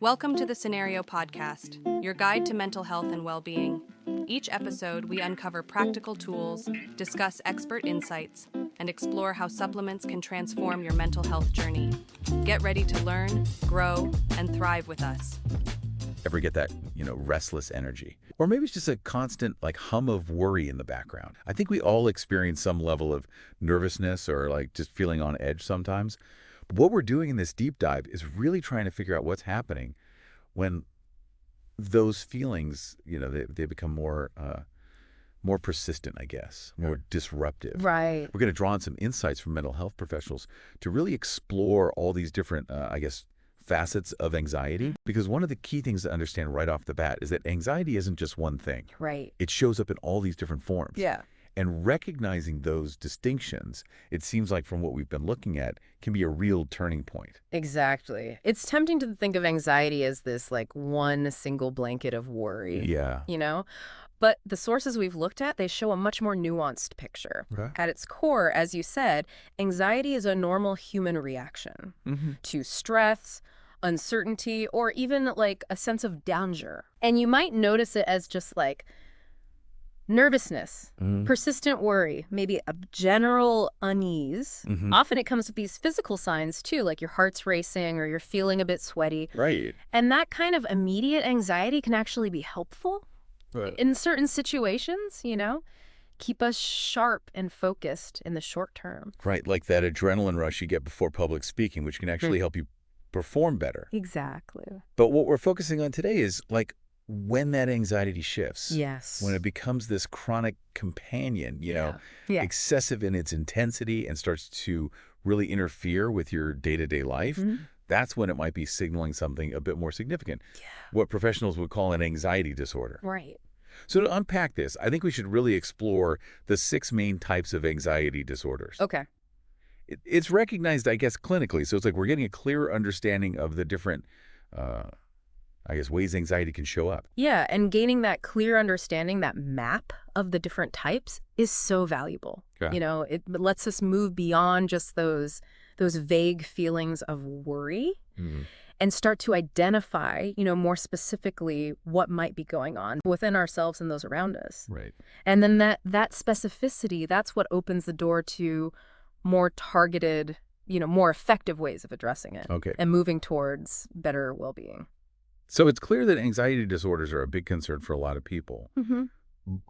Welcome to the Scenario Podcast, your guide to mental health and well-being. Each episode, we uncover practical tools, discuss expert insights, and explore how supplements can transform your mental health journey. Get ready to learn, grow, and thrive with us. Ever get that, restless energy? Or maybe it's just a constant, hum of worry in the background. I think we all experience some level of nervousness or, just feeling on edge sometimes. But what we're doing in this deep dive is really trying to figure out what's happening when those feelings, they become more persistent, I guess, more disruptive. Right. We're going to draw on some insights from mental health professionals to really explore all these different, facets of anxiety. Because one of the key things to understand right off the bat is that anxiety isn't just one thing. Right. It shows up in all these different forms. Yeah. And recognizing those distinctions, it seems like from what we've been looking at, can be a real turning point. Exactly. It's tempting to think of anxiety as this one single blanket of worry. Yeah. But the sources we've looked at, they show a much more nuanced picture. Okay. At its core, as you said, anxiety is a normal human reaction to stress, uncertainty, or even a sense of danger. And you might notice it as just nervousness, persistent worry, maybe a general unease. Often it comes with these physical signs too, like your heart's racing or you're feeling a bit sweaty. Right. And that kind of immediate anxiety can actually be helpful in certain situations, keep us sharp and focused in the short term. Right, like that adrenaline rush you get before public speaking, which can actually help you perform better. Exactly. But what we're focusing on today is when that anxiety shifts. Yes. When it becomes this chronic companion, excessive in its intensity and starts to really interfere with your day-to-day life, that's when it might be signaling something a bit more significant. Yeah. What professionals would call an anxiety disorder. Right. So to unpack this, I think we should really explore the 6 main types of anxiety disorders. Okay. It's recognized, I guess, clinically. So it's we're getting a clearer understanding of the different ways anxiety can show up. Yeah, and gaining that clear understanding, that map of the different types is so valuable. Okay. It lets us move beyond just those vague feelings of worry and start to identify, more specifically what might be going on within ourselves and those around us. Right. And then that specificity, that's what opens the door to more targeted, more effective ways of addressing it. Okay. And moving towards better well-being. So it's clear that anxiety disorders are a big concern for a lot of people.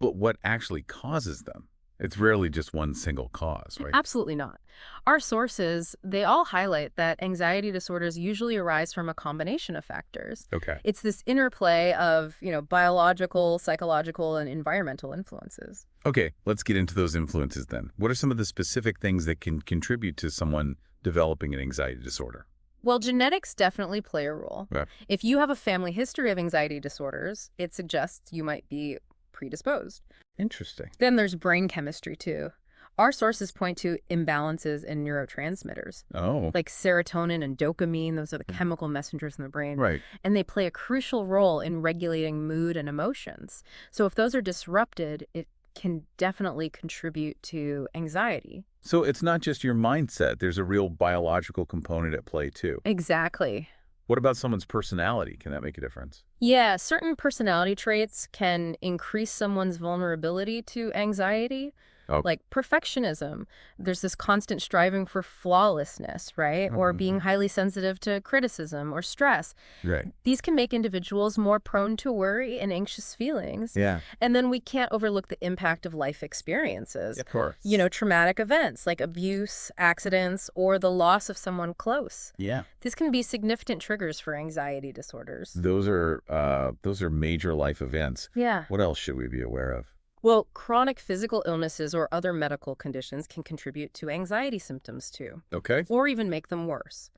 But what actually causes them? It's rarely just one single cause, right? Absolutely not. Our sources, they all highlight that anxiety disorders usually arise from a combination of factors. Okay. It's this interplay of, biological, psychological, and environmental influences. Okay, let's get into those influences then. What are some of the specific things that can contribute to someone developing an anxiety disorder? Well, genetics definitely play a role. Yeah. If you have a family history of anxiety disorders, it suggests you might be predisposed. Interesting. Then there's brain chemistry, too. Our sources point to imbalances in neurotransmitters. Oh. Like serotonin and dopamine, those are the chemical messengers in the brain. Right. And they play a crucial role in regulating mood and emotions. So if those are disrupted, it can definitely contribute to anxiety. So it's not just your mindset. There's a real biological component at play, too. Exactly. What about someone's personality? Can that make a difference? Yeah, certain personality traits can increase someone's vulnerability to anxiety. Oh. Like perfectionism. There's this constant striving for flawlessness, right? Or being highly sensitive to criticism or stress. Right. These can make individuals more prone to worry and anxious feelings. Yeah. And then we can't overlook the impact of life experiences. Of course. Traumatic events like abuse, accidents, or the loss of someone close. Yeah. This can be significant triggers for anxiety disorders. Those are major life events. Yeah. What else should we be aware of? Well, chronic physical illnesses or other medical conditions can contribute to anxiety symptoms too, Okay. or even make them worse.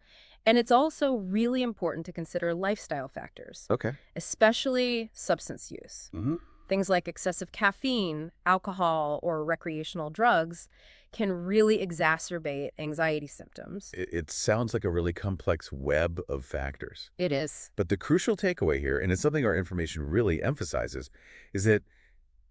And it's also really important to consider lifestyle factors, Okay. especially substance use. Things like excessive caffeine, alcohol, or recreational drugs can really exacerbate anxiety symptoms. It sounds like a really complex web of factors. It is. But the crucial takeaway here, and it's something our information really emphasizes, is that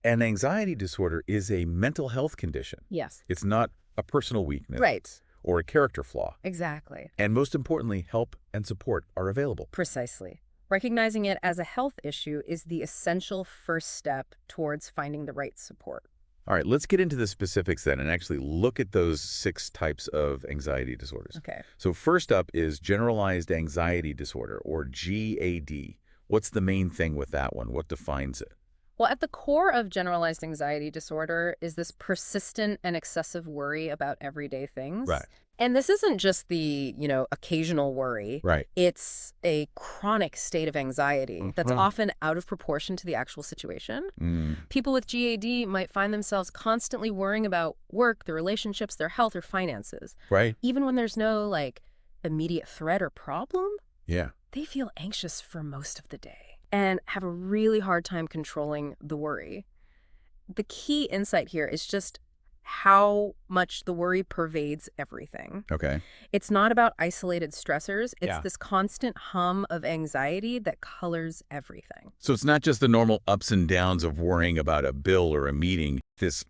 an anxiety disorder is a mental health condition. Yes. It's not a personal weakness. Right. Or a character flaw. Exactly. And most importantly, help and support are available. Precisely. Recognizing it as a health issue is the essential first step towards finding the right support. All right, let's get into the specifics then and actually look at those 6 types of anxiety disorders. Okay. So first up is Generalized Anxiety Disorder, or GAD. What's the main thing with that one? What defines it? Well, at the core of generalized anxiety disorder is this persistent and excessive worry about everyday things. Right. And this isn't just the, occasional worry. Right. It's a chronic state of anxiety that's often out of proportion to the actual situation. People with GAD might find themselves constantly worrying about work, their relationships, their health, or finances. Right. Even when there's no, immediate threat or problem, Yeah. they feel anxious for most of the day and have a really hard time controlling the worry. The key insight here is just how much the worry pervades everything. Okay. It's not about isolated stressors. It's Yeah. this constant hum of anxiety that colors everything. So it's not just the normal ups and downs of worrying about a bill or a meeting, this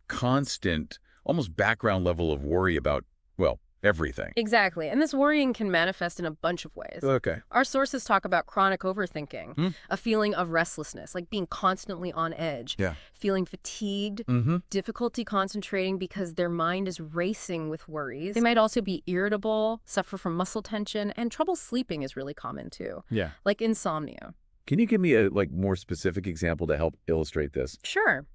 constant, almost background level of worry about, well, everything. Exactly. And this worrying can manifest in a bunch of ways. Okay. Our sources talk about chronic overthinking, a feeling of restlessness, like being constantly on edge, Yeah. feeling fatigued, difficulty concentrating because their mind is racing with worries. They might also be irritable, suffer from muscle tension, and trouble sleeping is really common too, Yeah. like insomnia. Can you give me a more specific example to help illustrate this? Sure.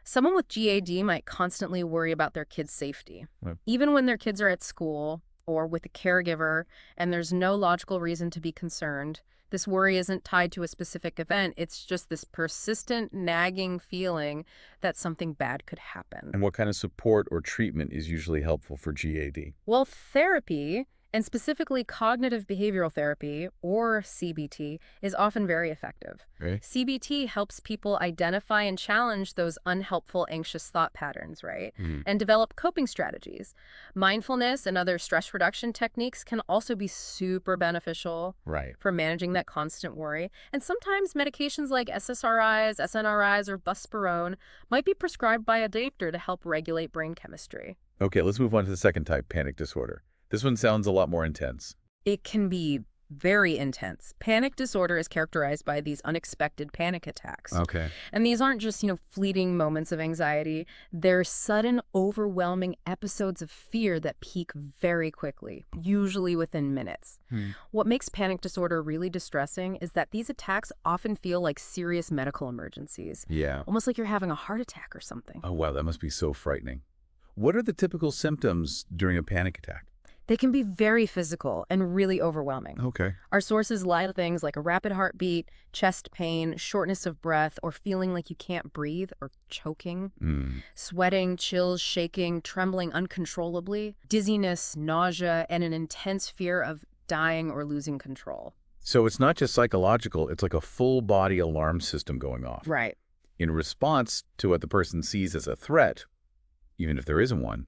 Someone with GAD might constantly worry about their kids' safety, Right. even when their kids are at school or with a caregiver and there's no logical reason to be concerned. This worry isn't tied to a specific event. It's just this persistent, nagging feeling that something bad could happen. And what kind of support or treatment is usually helpful for GAD? Well, therapy, and specifically cognitive behavioral therapy, or CBT, is often very effective. Right. CBT helps people identify and challenge those unhelpful, anxious thought patterns, right? And develop coping strategies. Mindfulness and other stress reduction techniques can also be super beneficial Right. for managing that constant worry. And sometimes medications like SSRIs, SNRIs, or buspirone might be prescribed by a doctor to help regulate brain chemistry. Okay, let's move on to the second type, panic disorder. This one sounds a lot more intense. It can be very intense. Panic disorder is characterized by these unexpected panic attacks. Okay. And these aren't just, fleeting moments of anxiety. They're sudden, overwhelming episodes of fear that peak very quickly, usually within minutes. What makes panic disorder really distressing is that these attacks often feel like serious medical emergencies, Yeah. almost like you're having a heart attack or something. Oh, wow, that must be so frightening. What are the typical symptoms during a panic attack? They can be very physical and really overwhelming. Okay. Our sources lie to things like a rapid heartbeat, chest pain, shortness of breath, or feeling like you can't breathe or choking, sweating, chills, shaking, trembling uncontrollably, dizziness, nausea, and an intense fear of dying or losing control. So it's not just psychological, it's like a full body alarm system going off. Right. In response to what the person sees as a threat, even if there isn't one,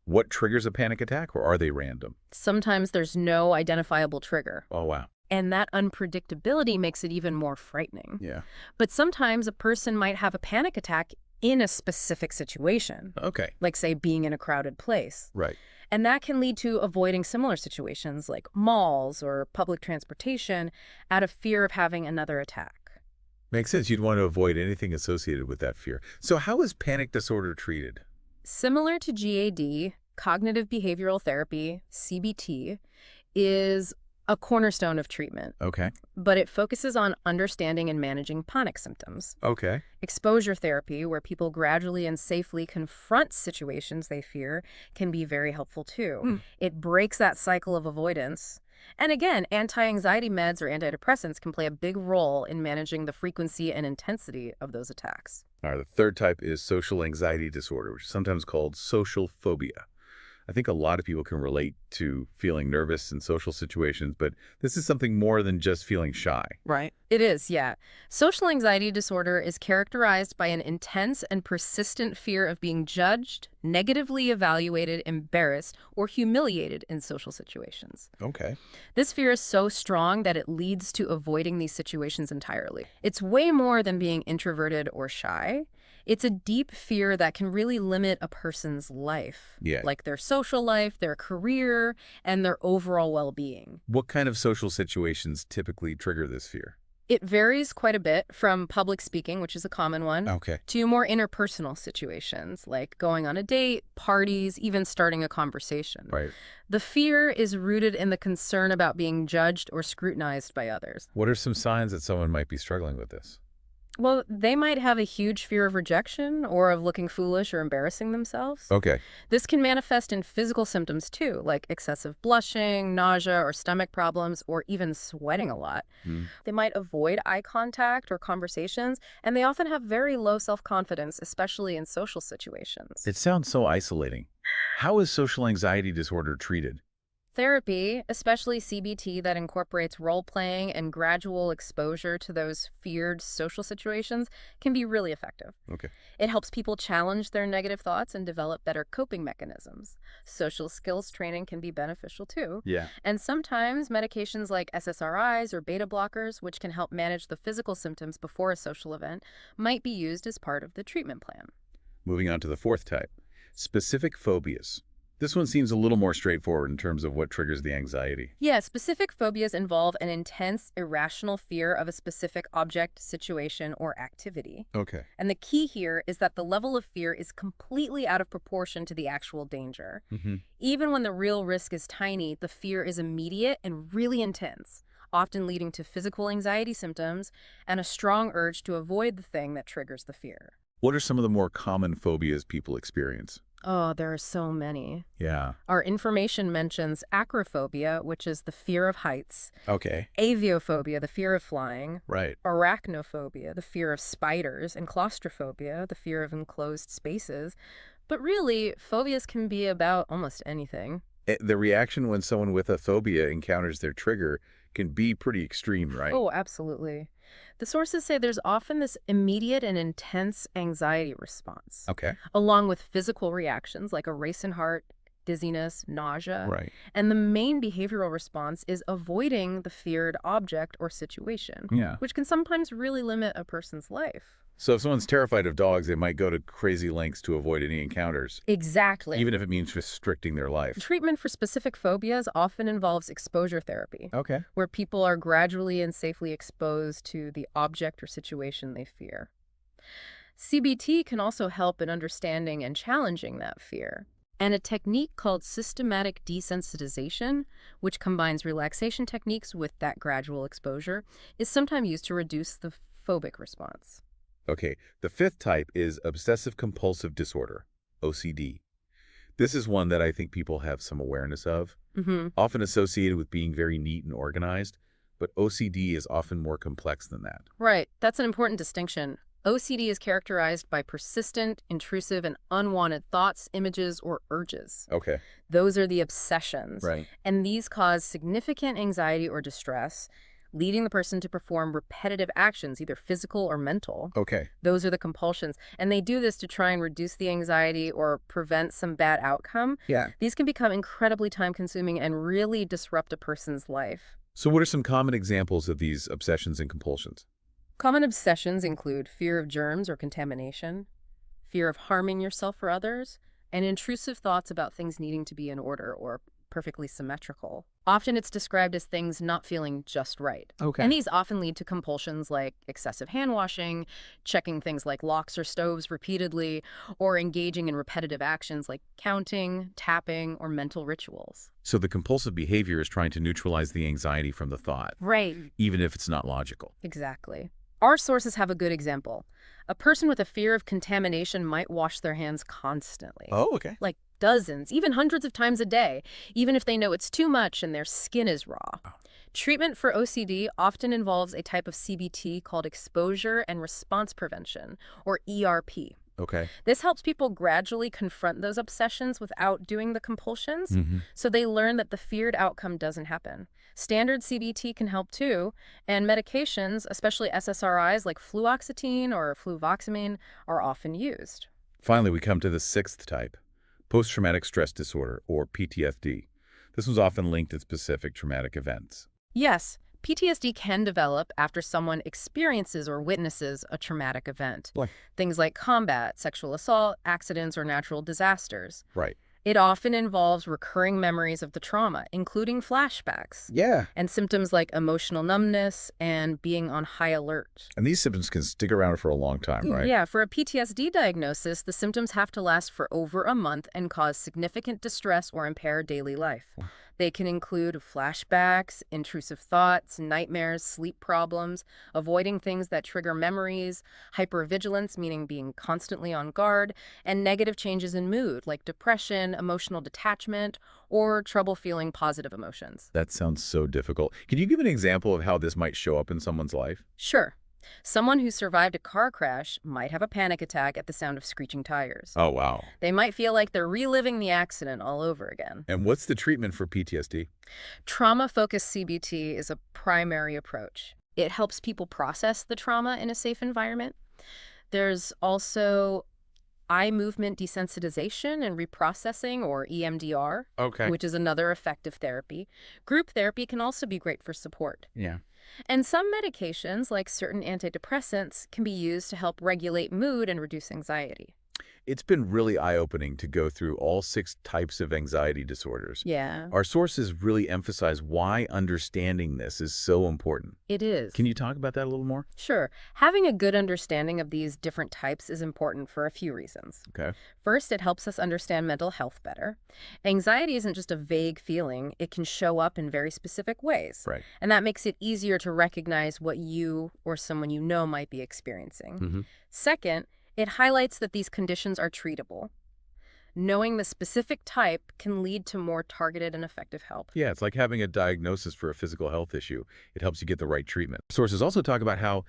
what triggers a panic attack, or are they random? Sometimes there's no identifiable trigger. Oh, wow. And that unpredictability makes it even more frightening. Yeah. But sometimes a person might have a panic attack in a specific situation, Okay. like, say, being in a crowded place. Right. And that can lead to avoiding similar situations like malls or public transportation out of fear of having another attack. Makes sense. You'd want to avoid anything associated with that fear. So how is panic disorder treated? Similar to GAD, cognitive behavioral therapy, CBT, is a cornerstone of treatment, Okay. but it focuses on understanding and managing panic symptoms. Okay. Exposure therapy, where people gradually and safely confront situations they fear, can be very helpful too. It breaks that cycle of avoidance. And again, anti-anxiety meds or antidepressants can play a big role in managing the frequency and intensity of those attacks. All right, the third type is social anxiety disorder, which is sometimes called social phobia. I think a lot of people can relate to feeling nervous in social situations, but this is something more than just feeling shy. Right. It is, yeah. Social anxiety disorder is characterized by an intense and persistent fear of being judged, negatively evaluated, embarrassed, or humiliated in social situations. Okay. This fear is so strong that it leads to avoiding these situations entirely. It's way more than being introverted or shy. It's a deep fear that can really limit a person's life, Yeah. like their social life, their career, and their overall well-being. What kind of social situations typically trigger this fear? It varies quite a bit from public speaking, which is a common one, Okay. to more interpersonal situations like going on a date, parties, even starting a conversation. Right. The fear is rooted in the concern about being judged or scrutinized by others. What are some signs that someone might be struggling with this? Well, they might have a huge fear of rejection or of looking foolish or embarrassing themselves. Okay. This can manifest in physical symptoms too, like excessive blushing, nausea or stomach problems, or even sweating a lot. Hmm. They might avoid eye contact or conversations, and they often have very low self-confidence, especially in social situations. It sounds so isolating. How is social anxiety disorder treated? Therapy, especially CBT that incorporates role-playing and gradual exposure to those feared social situations, can be really effective. Okay. It helps people challenge their negative thoughts and develop better coping mechanisms. Social skills training can be beneficial too. Yeah. And sometimes medications like SSRIs or beta blockers, which can help manage the physical symptoms before a social event, might be used as part of the treatment plan. Moving on to the fourth type, specific phobias. This one seems a little more straightforward in terms of what triggers the anxiety. Yeah, specific phobias involve an intense, irrational fear of a specific object, situation, or activity. Okay. And the key here is that the level of fear is completely out of proportion to the actual danger. Mm-hmm. Even when the real risk is tiny, the fear is immediate and really intense, often leading to physical anxiety symptoms and a strong urge to avoid the thing that triggers the fear. What are some of the more common phobias people experience? Oh, there are so many. Yeah. Our information mentions acrophobia, which is the fear of heights, Okay. aviophobia, the fear of flying, Right. arachnophobia, the fear of spiders, and claustrophobia, the fear of enclosed spaces. But really, phobias can be about almost anything. The reaction when someone with a phobia encounters their trigger can be pretty extreme, right? Oh, absolutely. The sources say there's often this immediate and intense anxiety response, Okay. along with physical reactions like a race in heart, dizziness, nausea. Right. And the main behavioral response is avoiding the feared object or situation, Yeah. which can sometimes really limit a person's life. So if someone's terrified of dogs, they might go to crazy lengths to avoid any encounters, Exactly. even if it means restricting their life. Treatment for specific phobias often involves exposure therapy, Okay. where people are gradually and safely exposed to the object or situation they fear. CBT can also help in understanding and challenging that fear. And a technique called systematic desensitization, which combines relaxation techniques with that gradual exposure, is sometimes used to reduce the phobic response. Okay. The fifth type is Obsessive-Compulsive Disorder, OCD. This is one that I think people have some awareness of, often associated with being very neat and organized, but OCD is often more complex than that. Right. That's an important distinction. OCD is characterized by persistent, intrusive, and unwanted thoughts, images, or urges. Okay. Those are the obsessions. Right. And these cause significant anxiety or distress, leading the person to perform repetitive actions, either physical or mental. Okay. Those are the compulsions. And they do this to try and reduce the anxiety or prevent some bad outcome. Yeah. These can become incredibly time-consuming and really disrupt a person's life. So what are some common examples of these obsessions and compulsions? Common obsessions include fear of germs or contamination, fear of harming yourself or others, and intrusive thoughts about things needing to be in order or perfectly symmetrical. Often it's described as things not feeling just right. Okay. And these often lead to compulsions like excessive hand washing, checking things like locks or stoves repeatedly, or engaging in repetitive actions like counting, tapping, or mental rituals. So the compulsive behavior is trying to neutralize the anxiety from the thought, Right. even if it's not logical. Exactly. Our sources have a good example. A person with a fear of contamination might wash their hands constantly. Oh, okay. Like dozens, even hundreds of times a day, even if they know it's too much and their skin is raw. Treatment for OCD often involves a type of CBT called exposure and response prevention, or ERP. Okay. This helps people gradually confront those obsessions without doing the compulsions, so they learn that the feared outcome doesn't happen. Standard CBT can help too, and medications, especially SSRIs like fluoxetine or fluvoxamine, are often used. Finally, we come to the sixth type, post-traumatic stress disorder, or PTSD. This was often linked to specific traumatic events. Yes, PTSD can develop after someone experiences or witnesses a traumatic event. Like, Things like combat, sexual assault, accidents, or natural disasters. right. It often involves recurring memories of the trauma, including flashbacks, Yeah. and symptoms like emotional numbness and being on high alert. And these symptoms can stick around for a long time, right? Yeah, for a PTSD diagnosis, the symptoms have to last for over a month and cause significant distress or impair daily life. They can include flashbacks, intrusive thoughts, nightmares, sleep problems, avoiding things that trigger memories, hypervigilance, meaning being constantly on guard, and negative changes in mood, like depression, emotional detachment, or trouble feeling positive emotions. That sounds so difficult. Can you give an example of how this might show up in someone's life? Sure. Someone who survived a car crash might have a panic attack at the sound of screeching tires. Oh, wow. They might feel like they're reliving the accident all over again. And what's the treatment for PTSD? Trauma-focused CBT is a primary approach. It helps people process the trauma in a safe environment. There's also eye movement desensitization and reprocessing, or EMDR, Okay. which is another effective therapy. Group therapy can also be great for support. Yeah. And some medications, like certain antidepressants, can be used to help regulate mood and reduce anxiety. It's been really eye-opening to go through all 6 types of anxiety disorders. Yeah, Our sources really emphasize why understanding this is so important. it is. Can you talk about that a little more? Sure. Having a good understanding of these different types is important for a few reasons. Okay. First, it helps us understand mental health better. Anxiety isn't just a vague feeling. It can show up in very specific ways. Right. And that makes it easier to recognize what you or someone you know might be experiencing. Mm-hmm. Second, it highlights that these conditions are treatable. Knowing the specific type can lead to more targeted and effective help. Yeah, it's like having a diagnosis for a physical health issue. It helps you get the right treatment. Sources also talk about how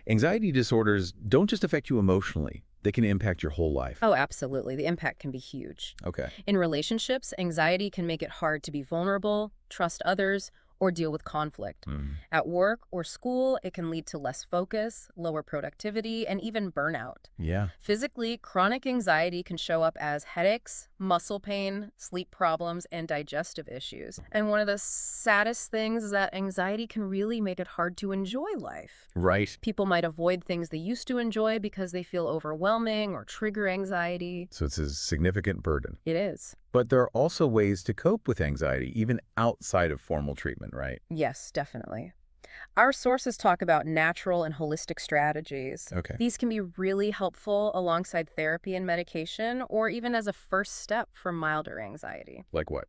anxiety disorders don't just affect you emotionally. They can impact your whole life. Oh, absolutely. The impact can be huge. Okay. In relationships, anxiety can make it hard to be vulnerable, trust others, or deal with conflict. At work or school, it can lead to less focus, lower productivity, and even burnout. Yeah. Physically, chronic anxiety can show up as headaches, muscle pain, sleep problems, and digestive issues. And one of the saddest things is that anxiety can really make it hard to enjoy life. Right. People might avoid things they used to enjoy because they feel overwhelming or trigger anxiety. So it's a significant burden. It is. But there are also ways to cope with anxiety, even outside of formal treatment, right? Yes, definitely. Our sources talk about natural and holistic strategies. Okay. These can be really helpful alongside therapy and medication, or even as a first step for milder anxiety. Like what?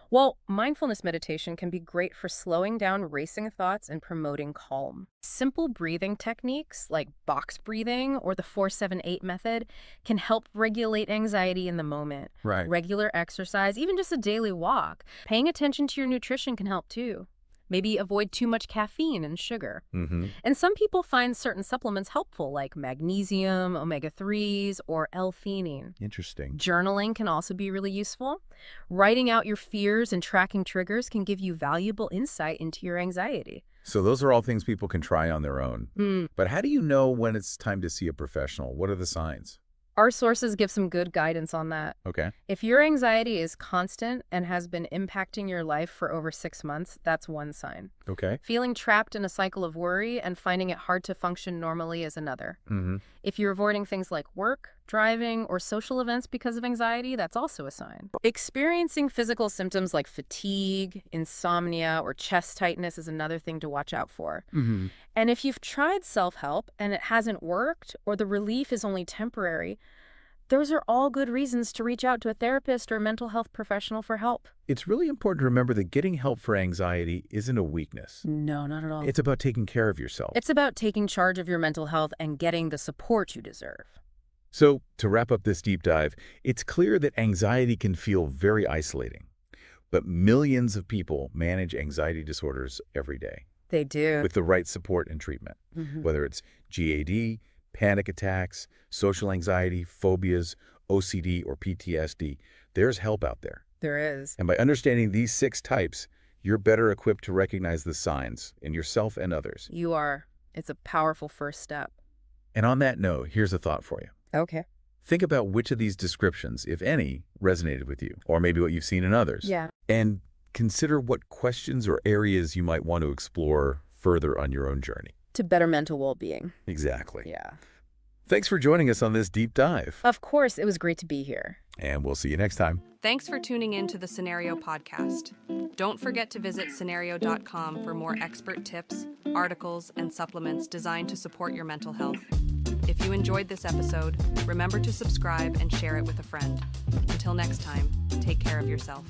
Well, mindfulness meditation can be great for slowing down racing thoughts and promoting calm. Simple breathing techniques like box breathing or the 4-7-8 method can help regulate anxiety in the moment. Right. Regular exercise, even just a daily walk. Paying attention to your nutrition can help too. Maybe avoid too much caffeine and sugar. Mm-hmm. And some people find certain supplements helpful, like magnesium, omega-3s, or L-theanine. Interesting. Journaling can also be really useful. Writing out your fears and tracking triggers can give you valuable insight into your anxiety. So those are all things people can try on their own. But how do you know when it's time to see a professional? What are the signs? Our sources give some good guidance on that. Okay. If your anxiety is constant and has been impacting your life for over 6 months, that's one sign. Okay. Feeling trapped in a cycle of worry and finding it hard to function normally is another. Mm-hmm. If you're avoiding things like work, driving, or social events because of anxiety, that's also a sign. Experiencing physical symptoms like fatigue, insomnia, or chest tightness is another thing to watch out for. Mm-hmm. And if you've tried self-help and it hasn't worked, or the relief is only temporary, those are all good reasons to reach out to a therapist or mental health professional for help. It's really important to remember that getting help for anxiety isn't a weakness. No, not at all. It's about taking care of yourself. It's about taking charge of your mental health and getting the support you deserve. So, to wrap up this deep dive, it's clear that anxiety can feel very isolating. But millions of people manage anxiety disorders every day They do. with the right support and treatment, whether it's GAD, panic attacks, social anxiety, phobias, OCD, or PTSD. There's help out there. There is. And by understanding these 6 types, you're better equipped to recognize the signs in yourself and others. You are. It's a powerful first step. And on that note, here's a thought for you. Okay. Think about which of these descriptions, if any, resonated with you, or maybe what you've seen in others. Yeah. And consider what questions or areas you might want to explore further on your own journey. To better mental well-being. Exactly. Yeah. Thanks for joining us on this deep dive. Of course, it was great to be here. And we'll see you next time. Thanks for tuning in to the Scenario Podcast. Don't forget to visit scenario.com for more expert tips, articles, and supplements designed to support your mental health. If you enjoyed this episode, remember to subscribe and share it with a friend. Until next time, take care of yourself.